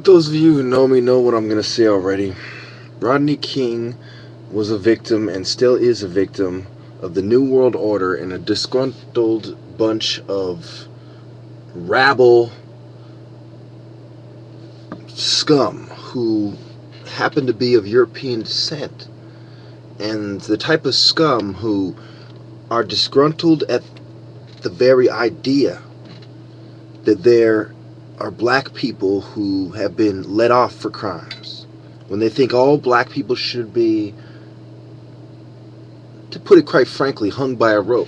Those of you who know me know what I'm going to say already. Rodney King was a victim and still is a victim of the New World Order and a disgruntled bunch of rabble scum who happen to be of European descent. And the type of scum who are disgruntled at the very idea that there are black people who have been let off for crimes. When they think all black people should be, to put it quite frankly, hung by a rope.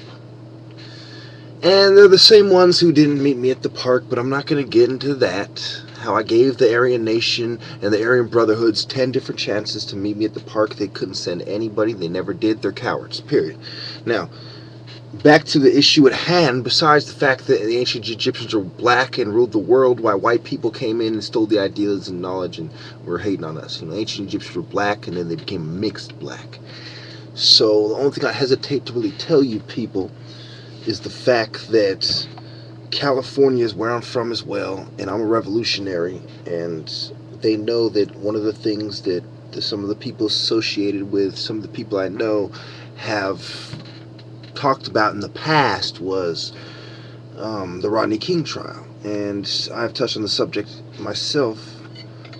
And they're the same ones who didn't meet me at the park, but I'm not going to get into that. How I gave the Aryan Nation and the Aryan Brotherhoods 10 different chances to meet me at the park. They couldn't send anybody. They never did. They're cowards, period. Now, back to the issue at hand, besides the fact that the ancient Egyptians were black and ruled the world, while white people came in and stole the ideas and knowledge and were hating on us. Ancient Egyptians were black and then they became mixed black. So the only thing I hesitate to really tell you people is the fact that California is where I'm from as well, and I'm a revolutionary, and they know that one of the things that some of the people associated with some of the people I know have talked about in the past was the Rodney King trial. And I've touched on the subject myself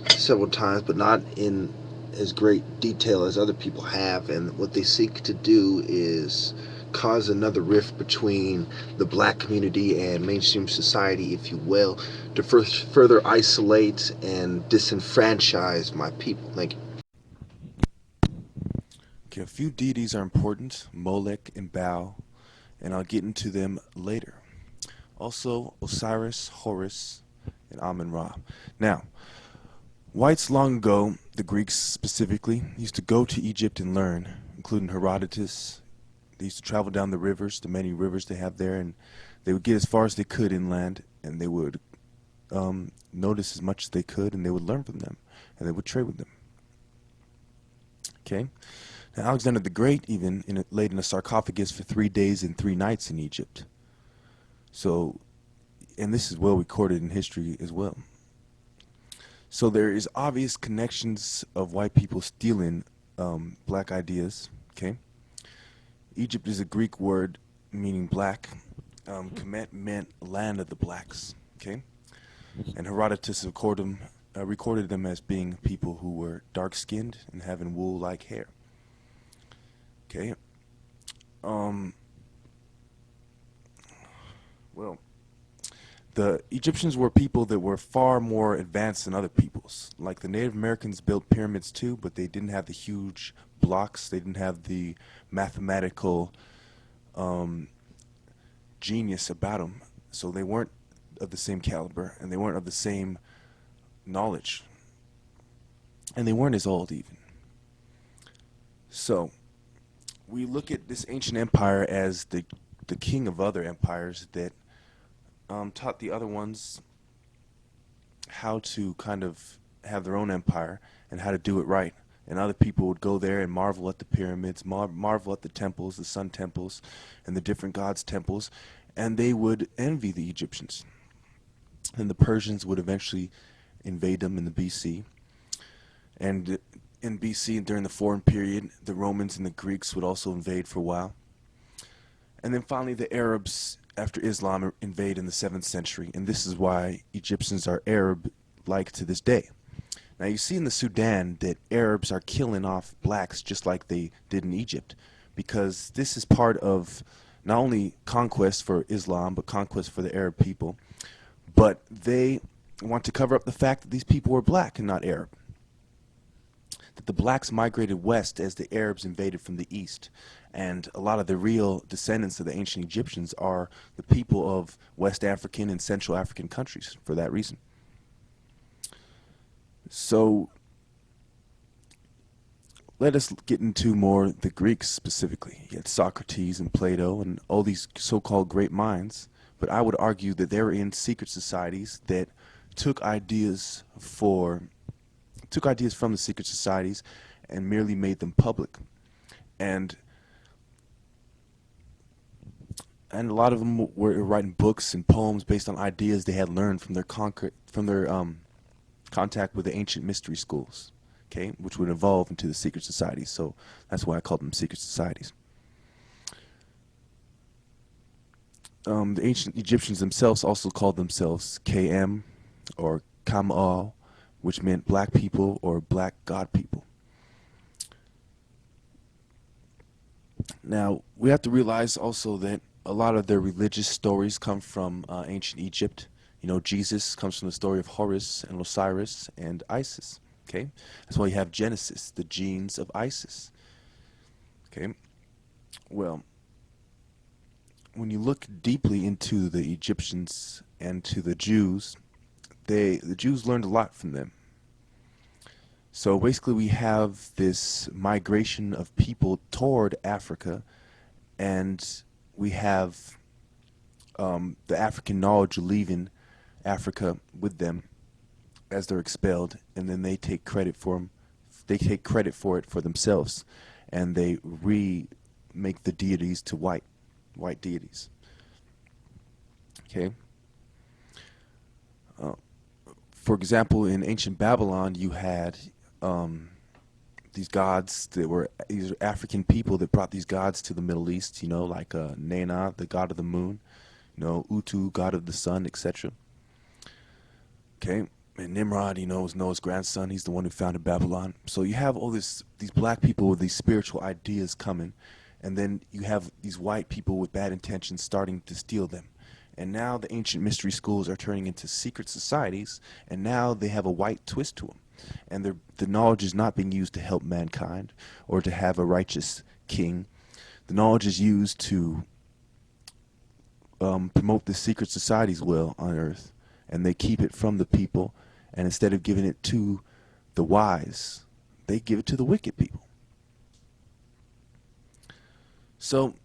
several times, but not in as great detail as other people have. And what they seek to do is cause another rift between the black community and mainstream society, if you will, to further isolate and disenfranchise my people. Thank you. Okay, a few deities are important, Molech and Baal, and I'll get into them later. Also, Osiris, Horus, and Amun-Ra. Now, whites long ago, the Greeks specifically, used to go to Egypt and learn, including Herodotus. They used to travel down the rivers, the many rivers they have there, and they would get as far as they could inland, and they would notice as much as they could, and they would learn from them, and they would trade with them. Okay? Now, Alexander the Great even laid in a sarcophagus for 3 days and 3 nights in Egypt. So, and this is well recorded in history as well. So there is obvious connections of white people stealing black ideas. Okay? Egypt is a Greek word meaning black. Kemet meant land of the blacks. Okay? And Herodotus recorded them as being people who were dark-skinned and having wool-like hair. Okay. Well, the Egyptians were people that were far more advanced than other peoples. Like the Native Americans built pyramids too, but they didn't have the huge blocks. They didn't have the mathematical genius about them. So they weren't of the same caliber, and they weren't of the same knowledge. And they weren't as old even. So we look at this ancient empire as the king of other empires that taught the other ones how to kind of have their own empire and how to do it right. And other people would go there and marvel at the pyramids, marvel at the temples, the sun temples, and the different gods' temples, and they would envy the Egyptians. And the Persians would eventually invade them in the BC. And in BC, during the foreign period, the Romans and the Greeks would also invade for a while. And then finally the Arabs, after Islam, invade in the 7th century. And this is why Egyptians are Arab-like to this day. Now you see in the Sudan that Arabs are killing off blacks just like they did in Egypt, because this is part of not only conquest for Islam, but conquest for the Arab people. But they want to cover up the fact that these people were black and not Arab. That the blacks migrated west as the Arabs invaded from the east. And a lot of the real descendants of the ancient Egyptians are the people of West African and Central African countries for that reason. So let us get into more the Greeks specifically. You had Socrates and Plato and all these so-called great minds, but I would argue that they were in secret societies that took ideas from the secret societies and merely made them public. And a lot of them were writing books and poems based on ideas they had learned from their contact with the ancient mystery schools, okay, which would evolve into the secret societies. So that's why I call them secret societies. The ancient Egyptians themselves also called themselves KM or Kamal, which meant black people or black god people. Now, we have to realize also that a lot of their religious stories come from ancient Egypt. You know, Jesus comes from the story of Horus and Osiris and Isis. Okay, that's why you have Genesis, the genes of Isis. Okay, well, when you look deeply into the Egyptians and to the Jews, the Jews learned a lot from them. So basically we have this migration of people toward Africa, and we have the African knowledge leaving Africa with them as they're expelled, and then they take credit for them. They take credit for it for themselves, and they remake the deities to white deities. Okay. For example, in ancient Babylon, you had these gods that were these African people that brought these gods to the Middle East. You know, like Nana, the god of the moon. You know, Utu, god of the sun, etc. Okay. And Nimrod, you know, was Noah's grandson. He's the one who founded Babylon. So you have all these black people with these spiritual ideas coming, and then you have these white people with bad intentions starting to steal them. And now the ancient mystery schools are turning into secret societies, and now they have a white twist to them. And the knowledge is not being used to help mankind or to have a righteous king. The knowledge is used to promote the secret society's will on earth, and they keep it from the people. And instead of giving it to the wise, they give it to the wicked people. So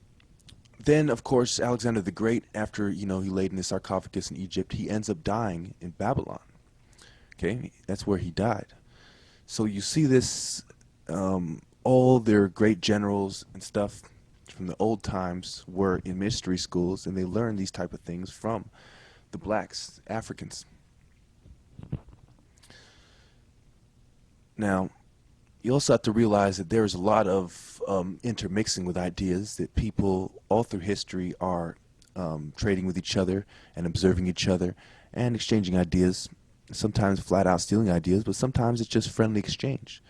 then, of course, Alexander the Great, after, you know, he laid in the sarcophagus in Egypt, he ends up dying in Babylon. Okay, that's where he died. So you see this, all their great generals and stuff from the old times were in mystery schools, and they learned these type of things from the blacks, Africans. Now, you also have to realize that there's a lot of intermixing with ideas, that people all through history are trading with each other and observing each other and exchanging ideas, sometimes flat out stealing ideas, but sometimes it's just friendly exchange.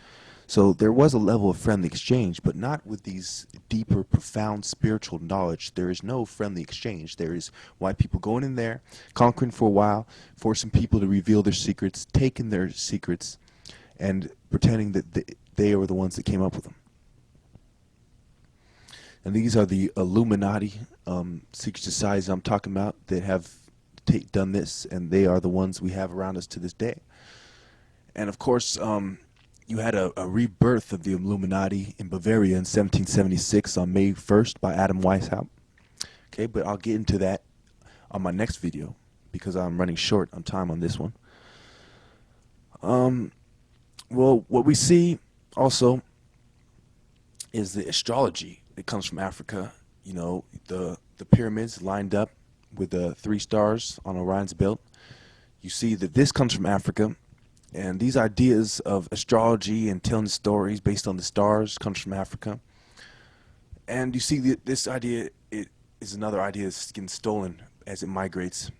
So there was a level of friendly exchange, but not with these deeper, profound spiritual knowledge. There is no friendly exchange. There is white people going in there, conquering for a while, forcing people to reveal their secrets, taking their secrets, and pretending that they were the ones that came up with them. And these are the Illuminati secret societies I'm talking about that have done this, and they are the ones we have around us to this day. And of course, you had a rebirth of the Illuminati in Bavaria in 1776 on May 1st by Adam Weishaupt. Okay, but I'll get into that on my next video because I'm running short on time on this one. Well, what we see also is the astrology that comes from Africa. You know, the pyramids lined up with the 3 stars on Orion's belt. You see that this comes from Africa, and these ideas of astrology and telling stories based on the stars comes from Africa. And you see this idea, it is another idea that's getting stolen as it migrates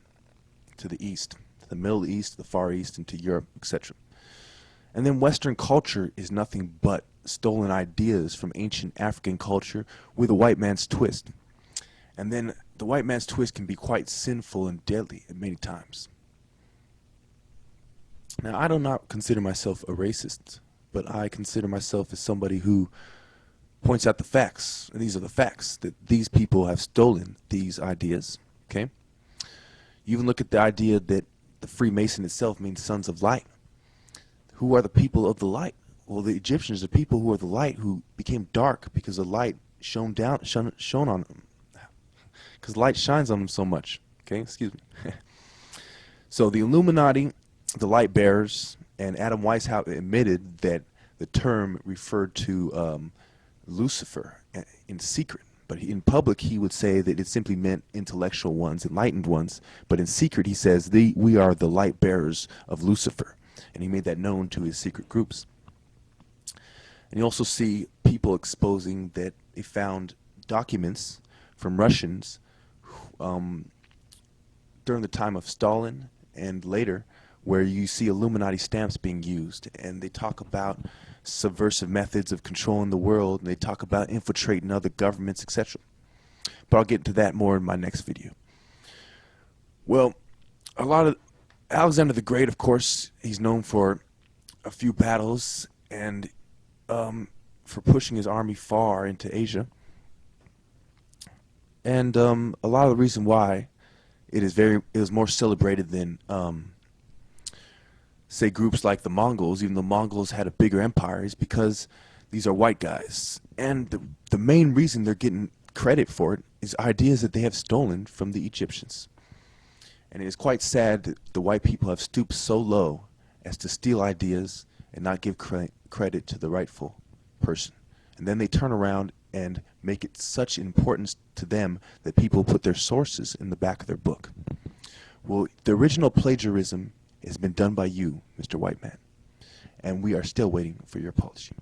to the East, to the Middle East, the Far East, and to Europe, etc. And then Western culture is nothing but stolen ideas from ancient African culture with a white man's twist. And then the white man's twist can be quite sinful and deadly at many times. Now, I do not consider myself a racist, but I consider myself as somebody who points out the facts. And these are the facts, that these people have stolen these ideas. Okay? You even look at the idea that the Freemason itself means sons of light. Who are the people of the light? Well, the Egyptians are people who are the light, who became dark because the light shone on them. Because light shines on them so much. Okay, excuse me. So the Illuminati, the light bearers, and Adam Weishaupt admitted that the term referred to Lucifer in secret. But in public, he would say that it simply meant intellectual ones, enlightened ones. But in secret, he says, we are the light bearers of Lucifer. and he made that known to his secret groups. And you also see people exposing that they found documents from Russians during the time of Stalin and later, where you see Illuminati stamps being used, and they talk about subversive methods of controlling the world, and they talk about infiltrating other governments, etc. But I'll get into that more in my next video. Well, a lot of Alexander the Great, of course, he's known for a few battles and for pushing his army far into Asia. And a lot of the reason why it was more celebrated than say groups like the Mongols, even though Mongols had a bigger empire, is because these are white guys. And the main reason they're getting credit for it is ideas that they have stolen from the Egyptians. And it is quite sad that the white people have stooped so low as to steal ideas and not give credit to the rightful person. And then they turn around and make it such importance to them that people put their sources in the back of their book. Well, the original plagiarism has been done by you, Mr. White Man, and we are still waiting for your apology.